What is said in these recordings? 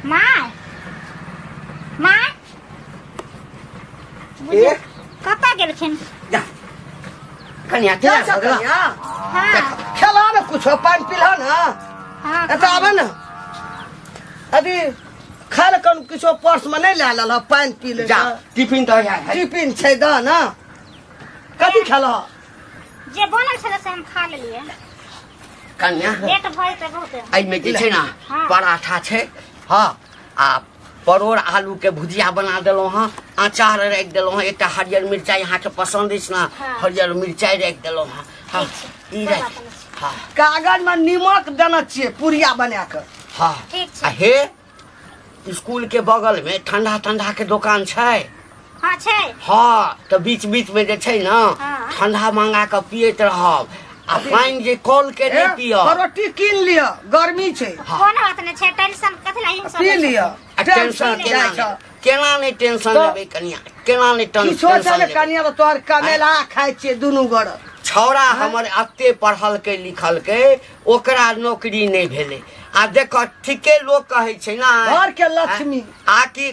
My my A कता गेलखिन जा कन्या जा कन्या हाँ खेला ना कुछ पानी पिला ना हाँ एत आबे ना अभी खाल कन कुछ पर्स में नहीं ले लल पानी पी ले जा टिफिन तो है टिफिन छै द ना कथी खेला जे बनल छले से हम खा लेलिए कन्या लेट भइ त बहुत आई में जे छै ना हाँ। पराठा छै हाँ आ परोड़ आलू के भुजिया बना देलहुँ हाँ अचार राखि देलहुँ हाँ एकटा हरियर मिरचाई यहाँ के पसंद अछि ना हाँ। हरियर मिरचाई राखि देलहुँ हाँ हाँ ठीक छै, ई कोई राखि बात नहीं। हाँ कागज में नीमक देना चाहिए पुरिया बना के हाँ ठीक आ छै हे स्कूल के बगल में ठंडा ठंडा के दुकान छै हाँ छै हाँ तो बीच बीच में जे छै ना हाँ। ठंडा मंगा के पियत रहब आ पानि जे कॉल के नहीं पियब रोटी कीन लिया गर्मी छै कोन बात नहीं छै टेंशन कथि ला हिंसा पी लिया आ टेंशन केना नहीं टेंशन तो- लेबै कनिया केना नहीं किछो टेंशन छै लेबै कनिया तोहर कमेला खाइ छियै दुनू गोड़ छौड़ा हमर अत्ते पढ़ल के लिखल के ओकरा नौकरी नहीं भेले आ देखो ठीके लोग कहे छै ना घर के लक्ष्मी आ कि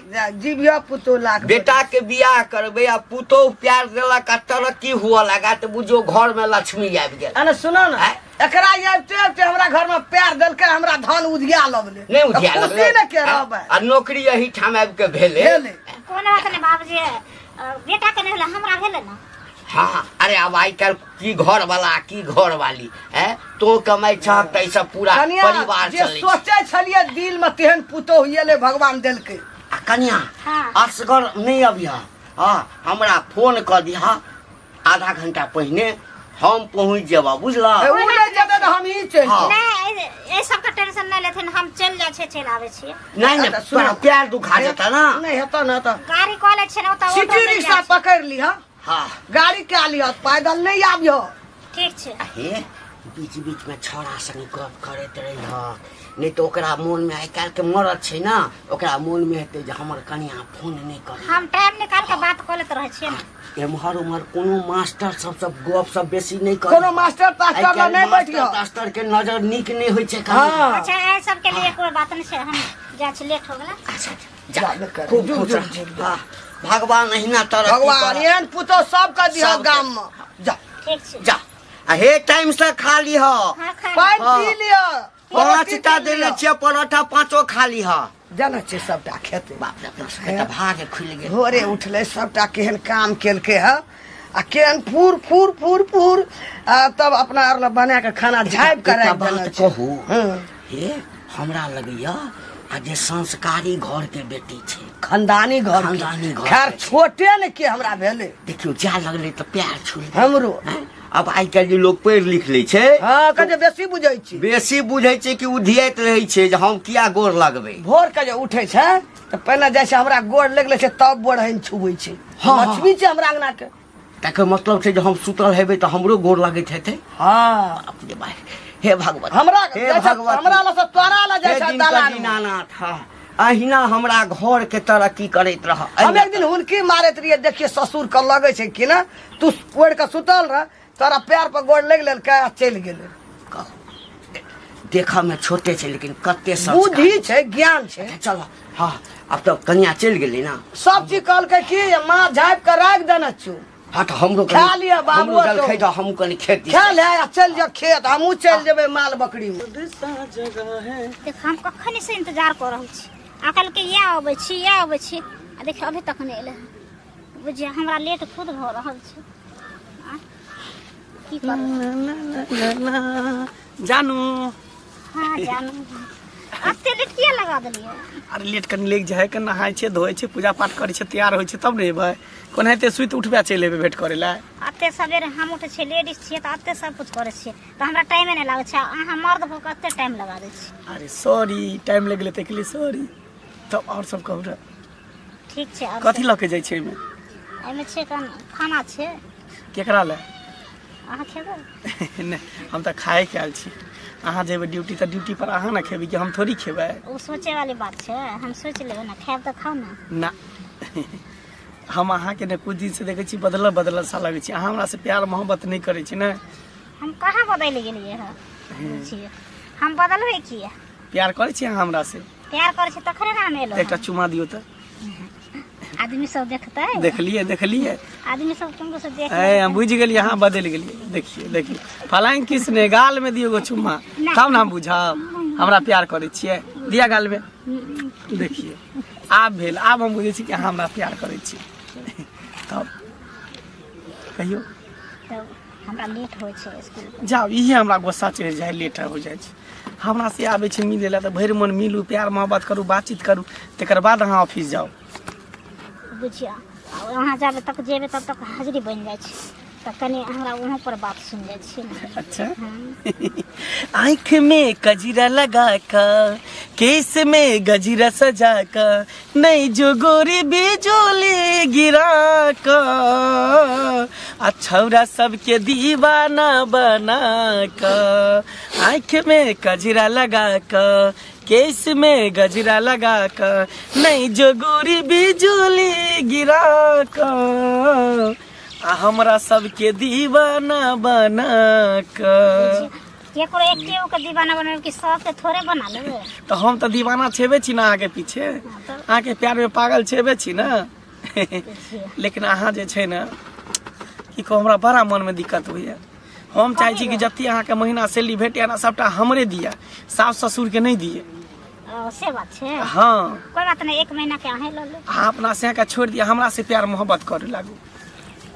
जीविया पुतो लाख बेटा के बियाह करबे आ पुतोह प्यार देलक आ तरक्की हुआ लगा तो बुझो घर में लक्ष्मी आबि गेल अने सुनो ना एकरा आबते हमरा घर में पैर देलकै हमरा धन उधिया लगले नहीं उधिया खुशी लगले ने के रहबै आ नौकरी यही ठाम आबि के भेले भेले कोन बात नहीं बाबूजी बेटा के नहीं होला हमरा भेले ना हाँ अरे अब आई कल की घर वाला की घर वाली है तो कमाई छह तैसे पूरा कनिया परिवार जे चले सोचे छलिए दिल में तेहन पुतो होइले भगवान देलकै आ कन्या हाँ। असगर नहीं अबिया हाँ हमरा फोन कर दिया आधा घंटा पहले हम पहुँच जेबा बुझला उ नहीं जदे न हम ही चल हाँ। नहीं ए सब का टेंशन नहीं लेथिन हम चल जाय छै चल आवे छियै नहीं नहीं अच्छा, सुनो। तोरा पैर दुखा जाता ना नहीं हेता ना तो गाड़ी कॉलेज छै ना त सिटी रिक्शा पकड़ लिहा हाँ गाड़ी के लिया पैदल नहीं आबियो ठीक छै हे बीच बीच में छौड़ा संग गप करैत रही हाँ नहीं तो ओकरा मन में आइ काल्हि के मरद छै ना ओकरा मन में हेतै जे हमर कनिया फोन नहीं करे हम टाइम निकाल के बात क लेत रहे छियै ना एम्हर उम्हर कोनो मास्टर सब गप सब बेसी नहीं करे कोनो मास्टर तास्टर में नहीं बैठियो मास्टर के नजर नीक नहीं होय छै हाँ। अच्छा ए सब के लिए कोई बात नहीं छै हम जा छी लेट हो गेला अच्छा जा, जा न कर। खूब जुग, खुश जुग, रह। जुग। हाँ, भगवान अहिना तरक्की भगवान करत। एहन पुतो सब का दिया सबके। गाम में जा ठीक छै जा आ हे टाइम से खा ली हो हां खा पानी हाँ। पी लिया पाँचटा देले छियै परोठा पाँचो खा ली हो जाना छै सबटा खेते बाप रे अपना सबके तऽ भाग खुलि गेल भोरे उठले सबटा केहन काम केलकै है आ केहन फूर फूर फूर फूर आ तब अपना आर ला बना के खाना झाइप कर एकटा राखि देने बात छै। कहू हाँ। हे हमरा लगैया आ जे संस्कारी घर के बेटी छै खानदानी घर के। खानदानी घर खैर के छै। छोटे ने के हमरा भेले देखियो जा लगले तऽ प्यार छुल हमरो अब आइ काल्हि जे लोग पढ़ि लिख लै छै हाँ कहे बेसी बुझै छी बेसी बुझै छै कि उधियाइत रहै छै जे हम किया गोर लगबै भोर के जे उठे छै तो पहले जैसे हमरा गोड़ लगले छै तब बोढ़न छुबै छै हाँ, लक्ष्मी छै हमरा अंगना के तकर मतलब छै जे हम सुतल हेबै तऽ हमरो गोर लगैत हेतै हाँ अपने भाई हे भगवती हमरा हे जैसे भगवती हमरा ला से तोरा ला हे जैसा दिन का दलाल दीनानाथ हाँ अहिना हमरा घर के तरक्की करैत रह हम एक दिन हुनकी मारैत रहिए देखिए ससुर के लगे छै कि ना तू ओढ़ के सुतल रह तोरा पैर पर गोड़ लग लेल के चल गेले देखा में छोटे छै लेकिन कते बुद्धि छै ज्ञान छै चलो हाँ अब तो कन्या चल गेली ना सब चीज कहलकै कि माँ झाँप के राख देना छू हाँ तो हमरो खा लिअ बाबू, हमरो तो। जलखै तो हम कनि खेती खा ले आ चल जा खेत हमहू चल जेबै माल बकरी में देख हम कखन से इंतजार कर रहल छी आकल के या आबै छी आ देख अभी तक नहीं एले बुझिए हमरा लेट खुद भ रहल छै आ, की करू जानू हाँ जानू अते लेट किया लगा देलिए अरे लेट कनि लेग जाए के नहाय छै धोए छै पूजा पाठ करे छै तैयार होइ छै तब ने एबै कोनाहिते सुति उठबे चलि एबै भेंट करे ला अते सवेरे हम उठे छियै लेडीज छियै तऽ अते सब कुछ करे छियै तऽ हमरा टाइमे नहीं लागे छै अहाँ मर्द भऽ के अते टाइम लगा दै छी अरे सॉरी टाइम लग गेलै ताहि के लिए सॉरी तब और सब कहू रे ठीक छै अब कथी लऽ के जाइ छै एहिमे एमे छै खाना छै केकरा लए अहाँ खेबै नहि हम तऽ खाए के आयल छी अहाँ जेबै ड्यूटी तऽ ड्यूटी पर अहाँ ने खेबै कि हम थोड़ी खेबै वो सोचे वाली बात छै हम सोच लेबै ना खाएब तऽ खाओ ना ना हम अहाँके ने कुछ दिन से देखै छी बदलल बदलल सा लगै छी अहाँ हमरा से प्यार मोहब्बत नहीं करै छी ने हम कहाँ बदल गेलिए है बुझिए हम बदलबे किए प्यार करै छी अहाँ हमरा से प्यार करे छै तखने ना हम एलो एकटा चुमा दियो त आदमी सब देखते देखलिए आदमी सब तुमको से देख हम बुझ गेलिए हाँ बदल गेलिए देखिए फलांग किसने गाल में दियो गो चुम्मा तब ना हम बुझब हमरा प्यार करे छियै दिया गाल में देखिए आब भेल आब हम बुझे छी कि हमरा प्यार करे छी तब कहियो तब हमरा लेट होय छै स्कूल जाओ इहे हमरा गुस्सा चढ़ि जाए लेट हो जाए छै हमरा से आबै छै मिले ला तऽ भरि मन मिलू प्यार मोहब्बत करू बातचीत करू तकर बाद अहाँ ऑफिस जाओ बुझिया वहाँ जाबे तक जेबे तब तक हाजिरी बन जाए छै तऽ कनी हमरा वहाँ पर बात सुन जाए छी अच्छा आँख में कजरा लगा कर केस में गजरा सजा कर नहीं जो गोरी बिजोली गिरा कर छौरा सबके दीवाना बना कर आँख में कजरा लगा कर केस में गजरा लगा कर नहीं जो गोरी बिजोली गिरा कर हमरा सबके दीवाना बना कर केकरो एकेगो के दीवाना बनावे कि सबके थोड़े बना लेबे तो हम तो दीवाना छेबे छी ना आगे पीछे आके प्यार में पागल छेबे छी ना लेकिन अहाँ जे छै ना कि को हमरा बड़ा मन में दिक्कत होइए हम चाहे छी कि जत्ती अहाँ के महीना सैलरी भेटे ना सबटा हमरे दिया सास ससुर के नहीं दिए से बात छै हाँ कोई बात नहीं 1 महीना के अहे ल ले अहाँ अपना से का छोड़ दिया हमरा से प्यार मोहब्बत करे लागू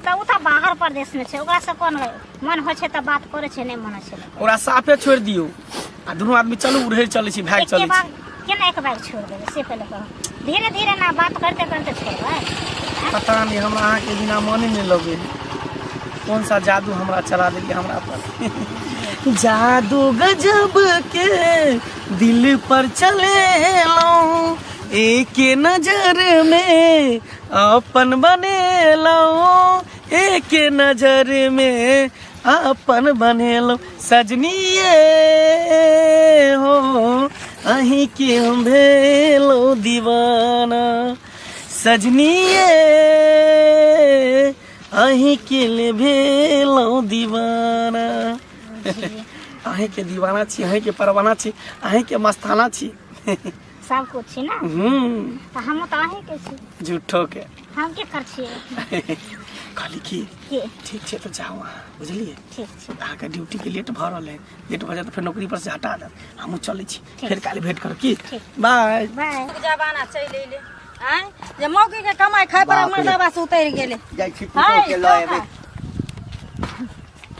तब उता बाहर प्रदेश में छै ओकरा से कोन मन होय छै त बात करे छै नहीं मन छै ओकरा साफे छोड़ दियो आ दुनू आदमी चलू उड़े चले छी भाग चले छी केना एक बार छोड़ देबे से पहले कह धीरे धीरे ना बात करते करते छोड़बै पता नहीं हम अहाँ के बिना मन नहीं लगे कौन सा जादू हमरा चला दिया हमरा पर जादू गजब के दिल पर चले लो एक नजर में अपन बने लो एक नजर में अपन बने लो सजनिए हो अहीं के हम भेलो दीवाना सजनिए अहीं के ले भेलो दीवाना अहीं के दीवाना छी अहीं के परवाना छी अहीं के मस्ताना छी सब कुछ छी ना तो हम तो अहीं के छी झूठो के हम के कर छियै खाली की ठीक छै तो जाओ अहाँ बुझलिए ठीक छै अहाँ के ड्यूटी के लेट भ रहल है लेट भ जाए तो फिर नौकरी पर से हटा दे हमहू चले छी फिर काल भेंट कर की बाय बाय जमाना चलि एले हैं जे मौगी के कमाई खाय पर मर्दाबा से उतर गेले जाइ छी पुतो के लए एबे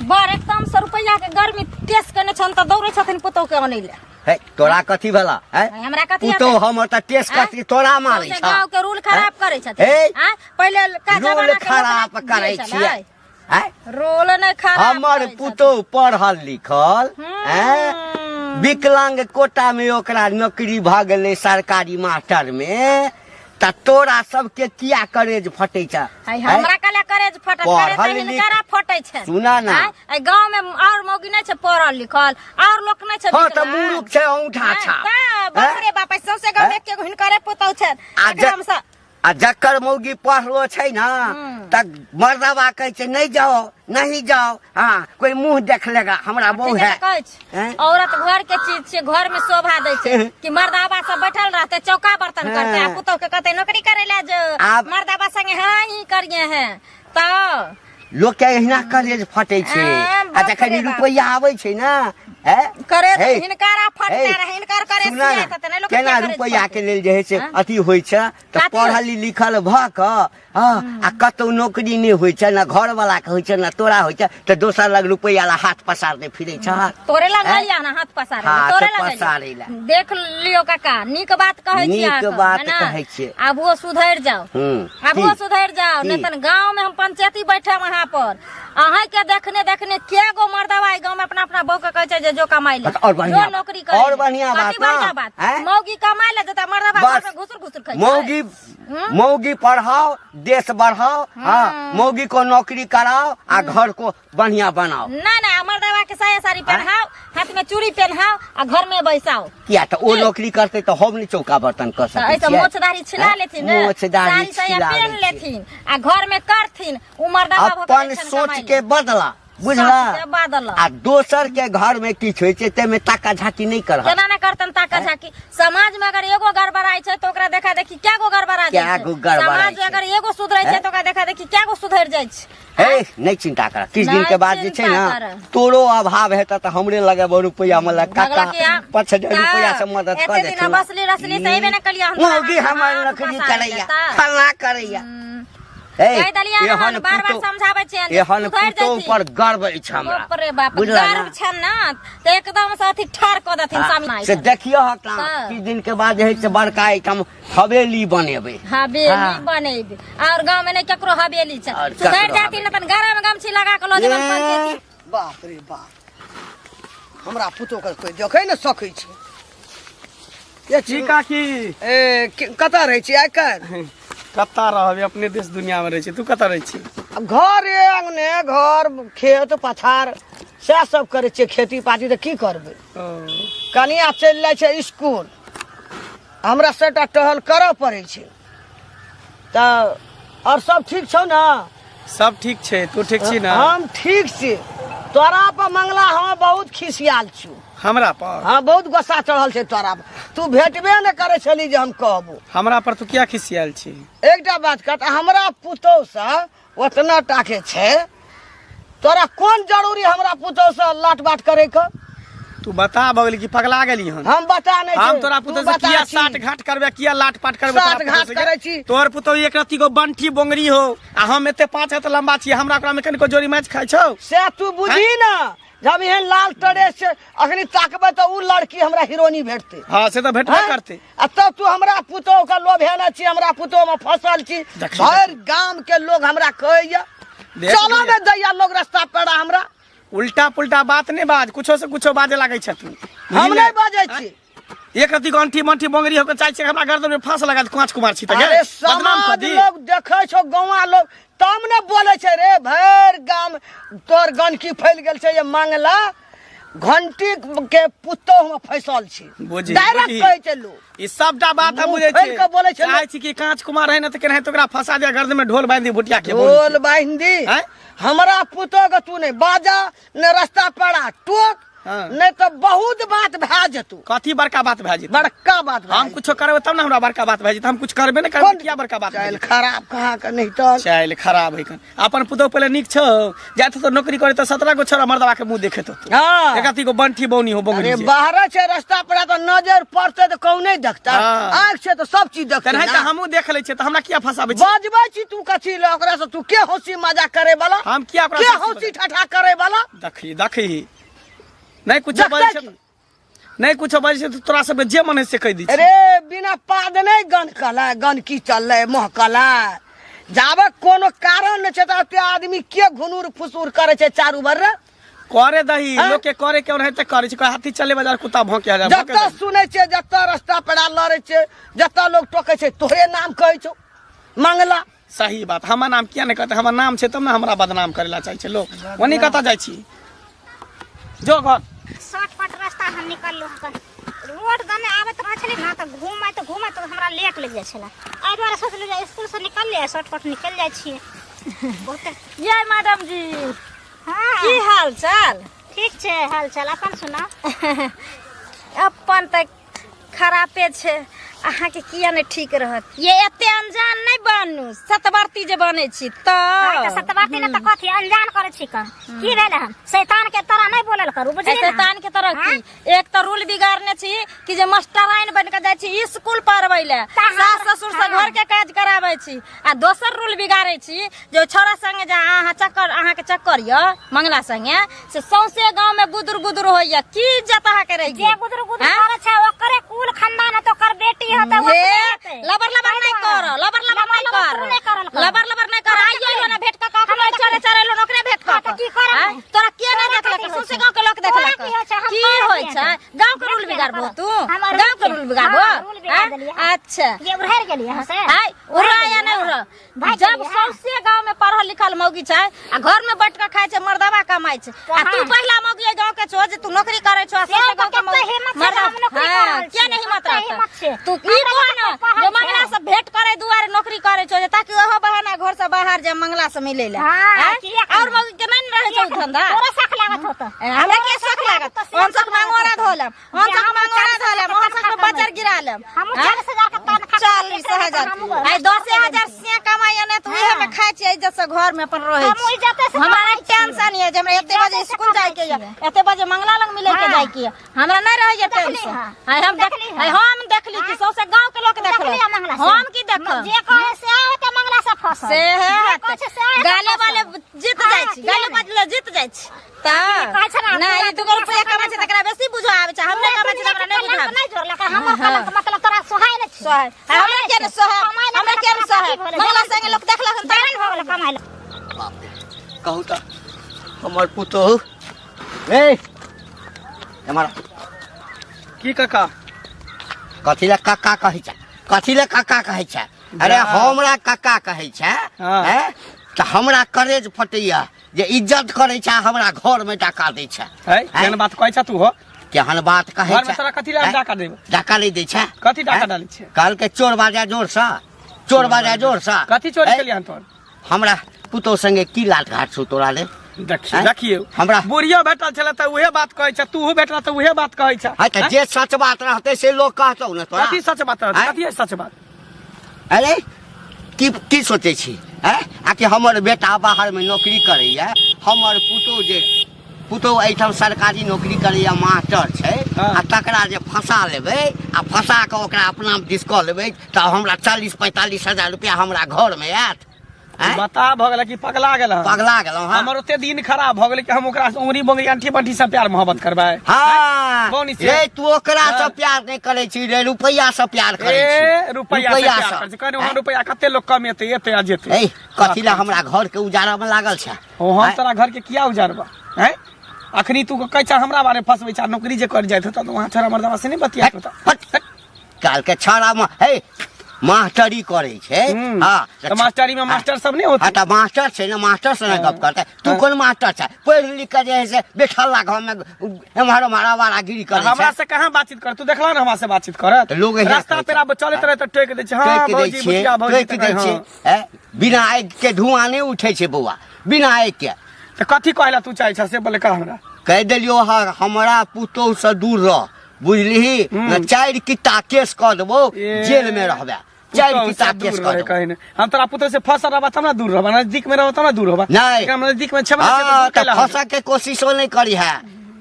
बर एकदम 100 रुपया के गर्मी टेस्ट करने छन त दौड़े छथिन पुतो के आनै ले है तोरा कथी भेला है हमरा कथी पुतो हमर त टेस्ट कथी तोरा मारै छ गांव के रूल खराब करे छथिन हैं पहिले का जमाना रूल खराब करै छियै है रूल नै खराब हमर पुतो पढ़ल लिखल हैं विकलांग कोटा में ओकरा नौकरी भ गेलै सरकारी मास्टर में त तोरा सबके किया करेज फटै छ हमरा कले करेज फटै करे त हिनकरा फटै छै सुना ना ए गांव में और मौगी नै छै पढ़ल लिखल और लोक नै छै हां त मुरुख छै औंठा छ बाप रे बाप सौसे गांव में एके हिनकरे पुतौ छै एकदम से आ जकर मौगी पढ़लो छै ना तक मर्दावा कहै छै नहीं जाओ हाँ कोई मुंह देख लेगा हमरा बहू है औरत घर के चीज छै घर में शोभा दै छै कि मर्दावा सब बैठल रहते चौका बर्तन करते आ पुतौ के कहते नौकरी करे ले जो मर्दावा संगे हां ही करिए हैं त लोग के एहिना करेज फटै छै आ जखन रुपैया आबै छै ना है करे हिनकारा फटते रहे हिनकर करे से त नै लोग केना रुपैया के लेल जे है से अथी होय छै त पढ़ल लिखल भ क आ कतौ नौकरी नहीं होय छै ना घर वाला के होय छै ना तोरा होय छै त दोसर लग रुपैया ला हाथ पसारते फिरै छ तोरे लग लिया ना हाथ पसारे तोरे लग देख लियो काका नीक बात कहै छी नीक बात कहै छी आब वो सुधर जाओ अब वो सुधर जाओ नहीं त गांव में हम पंचायती बैठे वहां पर अहाँ के देखने के गो मर्दावा गांव में अपना अपना बहू के कहै छै जे जो कमाई ले जो नौकरी करे और बढ़िया बात मौगी कमाई ले जता मर्दावा घर में घुसुर घुसुर खाई मौगी पढ़ाओ देश बढ़ाओ हाँ मौगी को नौकरी कराओ आ घर को बढ़िया बनाओ ना मर्दावा के साया साड़ी पहनाओ हाथ में चूड़ी पहनाओ आ घर में बैसाओ किया तो वो नौकरी करते तो हम नहीं चौका बर्तन कर सकते ऐसे मोछदारी छिला लेथिन मोछदारी साड़ी पहन लेथिन आ घर में करथिन उ मर्दावा अपन सोच के बदला बुझला बादल आ दोसर के घर में किछ होय छै ते में ताका झाकी नहीं कर केना नहीं करतन ताका झाकी समाज में अगर एगो गड़बड़ाई छै तो ओकरा देखा देखी क्या गो गड़बड़ा क्या जाय गो छै गड़बड़ाई समाज में अगर एगो सुधरै छै तो ओकरा देखा देखी क्या गो सुधर जाय छै हे नहीं चिंता कर किछ दिन के बाद जे छै ना तोरो अभाव हेता त हमरे लगे 2 रुपया मला काका 5,000 रुपया से मदद कर दे एते दिन बसली रसली सही में न कलिया मौगी हमर नखरी करैया फलना करैया कह दलिया बार बार समझाबै छियन एहन पुतो पर गर्व अछि हमरा बाप रे बाप गर्व छन ना त एकदम से अथी ठार क देथिन सामने से देखियो हटा किछ दिन के बाद जे छै बड़का हम हवेली बनेबै हवेली बनेबै और गांव में नहीं केकरो हवेली छै सुधर जाती न तन घर में गमछी लगा के लो जेबन पंचायती बाप रे बाप हमरा पुतो के कोई देखै न सकै छै ये जी काकी ए कतऽ रहै छी आइ काल्हि कत्ता रहबे अपने देश दुनिया में रहे छी तू कत्ता रहे छी घर अंगने घर खेत पथार सएह सब करै छियै खेती पाती तऽ की करबै कनिया चलि जाइ छै स्कूल हमरा सबटा टहल करऽ पड़ै छै तऽ और सब ठीक छौ ना सब ठीक छै तू ठीक छी ना हम ठीक छी तोरा पर मंगला हम बहुत खिसियाल छी हमरा पर हाँ बहुत गुस्सा चढ़ल छै तोरा पर तू भेटबे न करे छली जे हम कहबो हमरा पर तू क्या खिसियाल छी एकटा बात कह हमरा पुतौ से ओतना टाके छै तोरा कोन जरूरी हमरा पुतौ से लाट बाट करे के तू बता बगल की पगला गेली हन हम बता नहीं हम तोरा पुतो से किया साठ घाट करबे किया लाट पाट करबे साठ घाट करे छी तोर पुतो एक रत्ती को बंठी बोंगरी हो आ हम एते 5 हाथ लंबा छी हमरा ओकरा में कनिको जोड़ी मैच खाइ छौ से तू बुझी ना जब एहन लाल टरे से अखनी ताकबे तो उ लड़की हमरा हीरोनी भेटते हां से तो भेटबे करते आ तब तू हमरा पुतो के लोभेना छी हमरा पुतो में फसल छी भर गांव के लोग हमरा कहैया चलो ने दैया लोग रास्ता पेड़ा हमरा उल्टा पुल्टा बात नहीं बाज कुछो से कुछो बाजे लागै छ तू हम नहीं बाजै छी एक रत्ती गंठी मंठी बोंगरी होके चाहे छै हमरा गर्दन में फांस लगा दे कांच कुमार छी त अरे समाज लोग देखै छौ गांवा लोग तब ने बोले छै रे भर गांव तोर गंदगी फैल गेल छै ये मांगला घंटी के पुतो हम फैसल छी डायरेक्ट कहै छै लोग ई सबटा बात हम बुझै छी चाहे छी कि कांच कुमार है न त केना तोकरा फंसा दे गर्दन में ढोल बांधी भुटिया के ढोल बांधी हमरा पुतो के तू नहीं बाजा ने रास्ता पड़ा टोक नहीं तो बहुत बात भै जतू कथी बड़का बात भै जेतै बड़का बात हम कुछो करबे तब ना हमरा बड़का बात भै जेतै हम कुछ करबे न करबे किया बड़का बात चल खराब कहा के नहीं तो चल खराब है अपन पुतो पहले निक छौ जात तो नौकरी करे तो 17 गो छोरा मर्दवा के मुंह देखे तो हां एकती को बंठी बौनी हो बोंगरी अरे बाहर छे रास्ता पड़ा तो नजर पड़ते तो कौन नहीं देखता आंख से तो सब चीज देखता है त हमहु देख ले छे त हमरा किया फसाबे छी बजबै छी तू कथी ल ओकरा से तू के हंसी मजाक करे वाला हम किया ओकरा के हंसी ठठा करे वाला देखी नहीं कुछ बाजै छै नहीं कुछ बाजै छै तोरा सब जे मन है से कह दी अरे बिना पाद नहीं गन कला गन की चलले महकला जाबे कोनो कारण न छै त आदमी के घुनुर फुसुर करे छै चारू भर करे दही लोग के करे के है त करे छै हाथी चले बाजार कुत्ता भौंके आ जत्ता सुनै छै जत्ता रास्ता पेड़ा लड़े छै जत्ता लोग टोके छै तोरे नाम कहै छौ मंगला सही बात हमर नाम किया नहीं कहते हमर नाम छै तब ना हमरा बदनाम करेला चाहे छै लोग ओनी कता जाय छी जो घर शॉर्टकट रास्ता हम निकल लो रोड गने आवत रह छले ना त घूमै त हमरा लेट लग जाय छला एहि दुआरे सोचलु जे स्कूल से निकल ले शॉर्टकट निकल जाय छियै बहुत ये मैडम जी हां की हाल चाल ठीक छै हाल चाल अपन सुना अपन त खराबे छै अहाँ के किया नहीं ठीक रहत ये एते अनजान नहीं बनू सतवर्ती जे बने छी त सतवर्ती न त कथी अनजान करे छी की भेले हम शैतान के तरह नहीं बोलल करू बुझली शैतान के तरह की एक त रूल बिगाड़ने छी कि जे मास्टराइन बन के जाय छी स्कूल पढ़बै ले सास ससुर से घर के काज कराबै छी आ दोसर रूल बिगाड़ै छी जे छोरा संगे जे अहाँ के चक्कर य मंगला संगे से सौसे गांव में गुदुर गुदुर होइया की इज्जत अहाँ के रही जे गुदुर गुदुर करे छै ओकरे कुल खानदान त कर बेटी लबर लबर नहीं कर लबर लबर नहीं कर आइयो ना भेट का चले चले लो नौकरी भेट का की करब तोरा के नहीं देखलक सुसे गांव के लोग देखलक की होय छै गांव के रूल बिगाड़बो तू गांव के रूल बिगाड़बो अच्छा ये उड़हर गेलिए ह से हाय उड़ा या नहीं उड़ा जब सौसे गांव में पढ़ल लिखल मौगी छै आ घर में बैठ के खाय छै मर्दवा कमाई छै आ तू पहला मौगी गांव के छो जे तू नौकरी करे छो से गांव के मर्दवा क्या नहीं हिम्मत रहत तू की कोन जो मंगला से भेंट करे दुआरे नौकरी करे छो ताकि ओहो बहाना घर से से बाहर जा मंगला से मिले ला हाँ, किया और मौगी के नहीं रहे छौ धंधा तोरा शक लागत होता हमरा के शक लागत हम सब मंगोरा धोलम हम सब मंगोरा धोलम हम सब में बाजार गिरा लेम हम 40,000 का तनखा 40,000 आई 10,000 से कमाई ने तू इहे में खाइ छी इज्जत से घर में अपन रहे हम ओइ जाते से हमारा टेंशन है जे हमरा एते बजे स्कूल जाय के एते बजे मंगला लग मिले के जाय के हमरा नहीं रहे जे टेंशन आई हम देखली कि सौसे गांव के लोग देखले हम की देख जे कहे से होते मंगला से फंस से है गाले वाले जीत जाय छी गाले वाले जीत जाय छी ता नहीं 2 रुपया कमाइ छै तकरा बेसी बुझा आबै छै हमरे कमाइ छै हमरा नहीं बुझा नहीं जोर लका हम कलक मतलब तोरा सोहाय न छै सोहाय हमरा के न सोहाय हमरा के न सोहाय मंगला संगे लोग देखला हन तारन हो गेल कमाइ कहू त हमर पुतोहु ए हमारा की काका कथी ले काका कहै छै कथी ले काका कहै छै अरे हमरा काका कहै छै हाँ। हैं त हमरा करेज फटैया जे इज्जत करै छै हमरा घर में डाका दै छै है केहन बात कहै छ तू हो केहन बात कहै घर में छै तोरा कथी ले डाका देब डाका नहीं दै छै कथी डाका हैं? डालै छै कहल के चोर बाजा जोर सा चोर बाजा जोर सा कथी चोरी हैं? केलियन तोर हमरा पुतोह संगे की लाट घाट छौ तोरा ले देखिए हैं? देखिए हमरा बुढ़ियो भेटल छले त उहे बात कहै छ तू भेटल त उहे बात कहै छ है त जे सच बात रहते से लोग कहतौ न तोरा कथी सच बात रहतै हैं? कथी है सच बात अरे की सोचे छी हैं आकि हमर बेटा बाहर में नौकरी करैया हमर पुतोह एहिठाम सरकारी नौकरी करैया मास्टर छै हाँ। आ तकरा जे फंसा लेबै आ फंसा के ओकरा अपना दिस कऽ लेबै त हमरा 40-45 हजार रुपया हमरा घर में आयत हैं? बता भ गेल कि पगला गेल हन। पगला गेलहुँ हाँ हमर ओते दिन खराब भ गेल कि हम ओकरा उंगली बोंगली अंठी बंठी से प्यार मोहब्बत करबै हाँ कौन से? रे तू ओकरा से हाँ। प्यार नहीं करे छी रे रुपैया से प्यार करे छी ए रुपैया से प्यार से। कर छै कहने हम रुपैया कते लोग कमेते एते आ जेते ए कथी ला हमरा घर के उजाड़ा में लागल छै ओ हम हैं? तोरा घर के किया उजारबा हैं अखनी तू कहै छ हमरा बारे में फसबै छ नौकरी जे कर जाइत त वहां छोरा मर्दवा से नहीं बतिया हट, हट। काल के छाड़ा में हे मास्टरी करे छै हाँ तो मास्टरी में मास्टर सब नहीं होते हाँ तो मास्टर छै ना मास्टर से ना गप करते तू कौन मास्टर छै पढ़ लिख के जे है से बैठल घर में एम्हर मारा गिरी करे हमरा छै से कहाँ बातचीत कर तू देखला ना हमरा से बातचीत करत तो लोग एहन रास्ता कहै पेरा छै। चलत रहे त टोक दे छै हां टोकि दै भौजी छियै बुटिया भौजी टोकि दै छियै हैं? बिना आगि के धुआं नहीं उठे छै बौआ बिना आगि के त कथी कहला तू चाहे छ से बोले कह हमरा कह दिलियो हमरा पुतोह से दूर रह बुझलिही न 4 किता केस कऽ देबो जेल में रहबे 4 किता केस कऽ देबो कहीं हम तोरा पुतो से फंसल रहबा तब ना दूर रहबा नजदीक में रहबा तब ना दूर रहबा नहीं। एकरा नजदीक में छबा हाँ से तो फंसा के कोशिशो नहीं करी है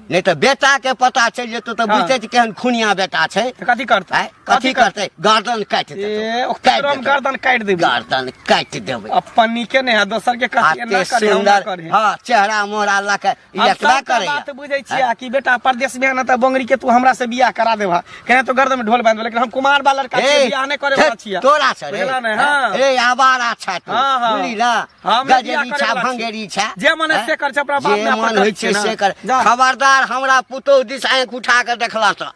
नहीं तो बेटा के पता चल जेतो तो हाँ। बुझते केहन खुनिया बेटा छै कथी करता हैं? कथी करते गर्दन काटि ए देतौ ओकरो हम गर्दन काट देबी गर्दन काटि देबै अपन नीके ने है दोसर के कथी ना आते करे हम ना सुंदर करे हाँ चेहरा मोहरा ला के हम इतना सबके करे बात बुझै छियै कि बेटा परदेश में है ना त बंगरी के तू हमरा से बियाह करा देबा कहने तो गर्दन में ढोल बांध लेकिन हम कुमार बा लड़का के बियाह नहीं करे वाला छियै तोरा से रे बुझला ने हाँ रे आवारा छै तू हाँ, हाँ। बुझली ना हम गजेरी बियाह छै करे वाला भंगेरी छै जे मन है से कर छै अपना बाप जे में मन होइ छै से कर जा। खबरदार हमरा पुतोह दिस आँखि उठा के देखला त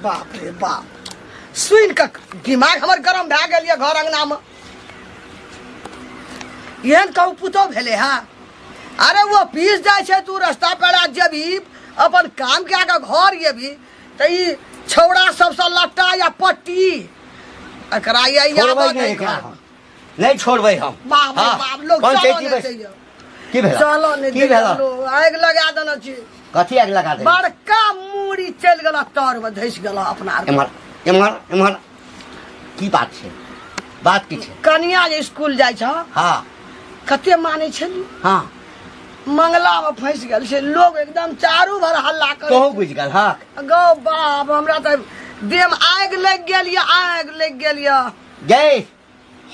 बाप रे बाप सुन के दिमाग हमर गरम भए गेल ये घर अंगना में एहन कहू पुतोह भेले हा अरे वो पीस जाय छै तू रास्ता पेड़ा जेबी अपन काम के के घर येबी त ई छौड़ा सबसे लट्टा या पट्टी एकरा ये याद नहीं छोड़बै हम बाप रे बाप लोग कौन चलो चीज नहीं चाहिए की भेल चलो नहीं की भेल आग लगा देना छी कथी आग लगा दे बड़का मूड़ी चल गेला तर में धस गेला अपना आर। एम्हर एम्हर एम्हर की बात छै बात की छै कनिया जे स्कूल जाय छ हाँ कते माने छै हाँ मंगला में फंस गेल छै लोग एकदम चारू भर हल्ला कर तोहू बुझ गेल हाँ गो बाप हमरा त देह में आग लग गेल ये आग लग गेल ये गई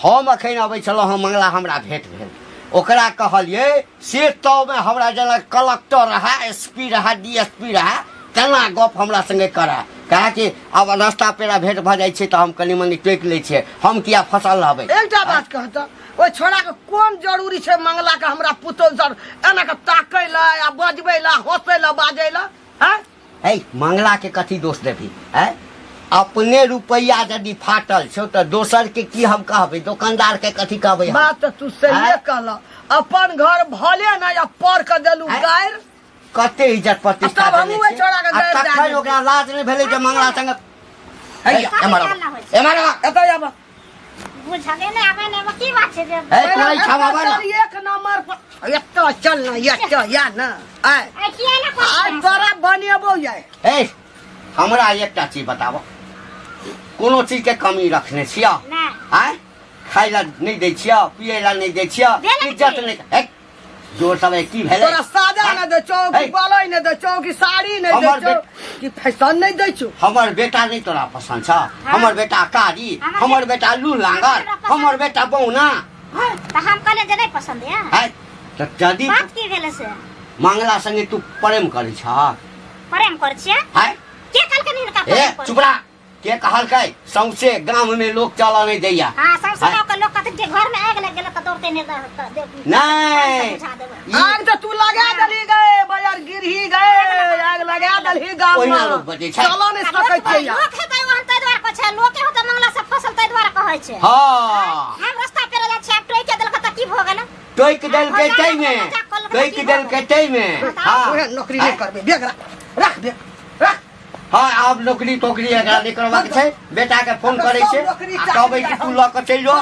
हम अखन अबै छलहुँ हम मंगला हमरा भेंट भेल ओकरा कहलिए से तो में हमरा जेना कलेक्टर रहा एसपी रहा डीएसपी रहा तेना गप हमरा संगे करे कहे कि अब रास्ता पेड़ा भेंट भ जाइ छै तो हम कनी मनी टोकि लै छियै हम किया फसल रहबै एकटा बात कहता ओइ छोड़ा के कोन जरूरी छै मंगला के हमरा पुतोह सर एना के ताकै ला या बजबै ला हंसै ला बाजै ला हैं है मंगला के कथी दोष देबी है अपने रुपया यदि फाटल छौ तो दोसर के की हम कहबै दुकानदार के कथी कहबै हम? बात तो तू सही हैं? कहला अपन घर भले ना या पर के देलू हैं? गायर कते इज्जत प्रतिष्ठा तब हमहूँ देने ओहि छोड़ा के छै। आ गारि तखन दए ओकरा लाज नहि भेलै जे मंगला संगे है, एम्हर आबऽ, एम्हर आबऽ। एतय आबा बुझागे नहीं आवे नहीं की बात छै जे ए तोरा इच्छा बाबा ना चल एक नंबर पर एत्तो चल ना एत्तो या ना आय ए किया ना आय कोई तोरा बनेबो जाय ए हमरा एकटा चीज बताबो कोनो चीज के कमी रखने छिया नहीं आय खाइ ला नहीं दै छिया पिए ला नहीं दै छिया देना इज्जत चाहिए। नहीं ए जोर सब की भेले तोरा साजा न दे चौक है। बोलै न दे चौक साड़ी नहीं हमर दे चौक कि फैशन नहीं दै छु हमर बेटा नहीं तोरा पसंद छ हमर बेटा कारी हमर बेटा लू लांगर हमर बेटा बौना तो हम कहले जे नहीं पसंद है है त जदी बात की भेले से मंगला संगे तू प्रेम करै छ प्रेम कर छिए है के कल के निका ए प्रेम कर चुप रह के कहलकै सौंसे गांव में लोग चला नहीं दैया हां सब सब के लोग कहते के घर में आग लग गेल त दौड़ते नहीं नहीं नहीं आग तो तू लगा दली गए बाजार गिरही गए आग लगा दली गांव ओहिना में लोग बजे छै चलो नहीं सकै छै या लोग हेतै वहन तै द्वारा कहै छै लोग के होतै मंगला से फसल तै द्वारा कहै छै हां हम रास्ता पे जा छै टोइ के देलक त की भ गेल टोइक देल के तै में टोइक देल के तै में हां ओहे नौकरी नहीं करबे बेग रख बेग रख हाँ आब नौकरी टोकरी एकरा नहीं करबाक छै बेटा के फोन करे छै कहबै कि तू ल के चल जो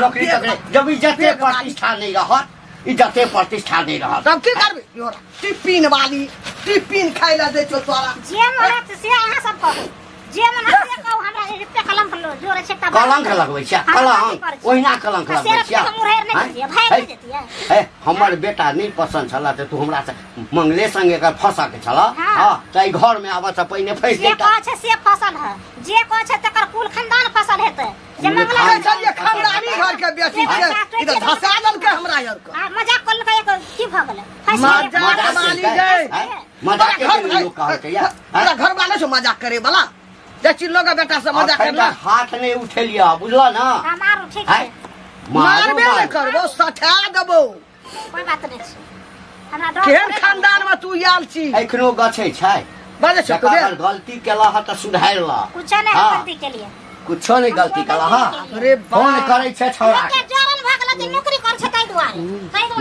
नौकरी तकरे जब इज्जते प्रतिष्ठा नहीं रहत इज्जते प्रतिष्ठा नहीं रहत तब की करबे योरा टिफिन वाली टिफिन खाइ ला दे छो तोरा जे मन से अहाँ सब कहू जे मन से कहू हमरा रुपया कलंक जोरे छै त कलंक लगबै छै कलंक ओहिना कलंक लगबै छै मुरहर नहीं दिए भाई नहीं देती है ए हमर बेटा नहीं पसंद छला त तू हमरा से मंगले संगे कर फंसा के छला हाँ। हां त घर में आबा से पहिने फंस जे जेता कहै छै से फसल है जे कहै छै तकर कुल खानदान फसल हेतै जे मंगला अरे चलिए खानदानी घर के बेटी छै इधर धसा दल के हमरा यार को मजाक कर लकै की भ गेलै मजाक मानी गए मजाक के लोग कहलकै या हमरा घर वाले से मजाक करे वाला जे चिल्लो का बेटा से मजाक अखन करला तक हाथ नहीं उठेलिया बुझला ना मारू ठीक है छै मारबे नहीं करबो सठा देबो कोई बात नहीं छै हमरा डर केहन खानदान में तू आयल छी एखनो गछे छै बाजे छ तो जकर गलती केला ह त सुधार ला कुछ नहीं हाँ। गलती के लिए कुछो नहीं गलती केला ह अरे फोन करे छै छौड़ा के जरन भ गेलै जे नौकरी कर छै तै दुआरे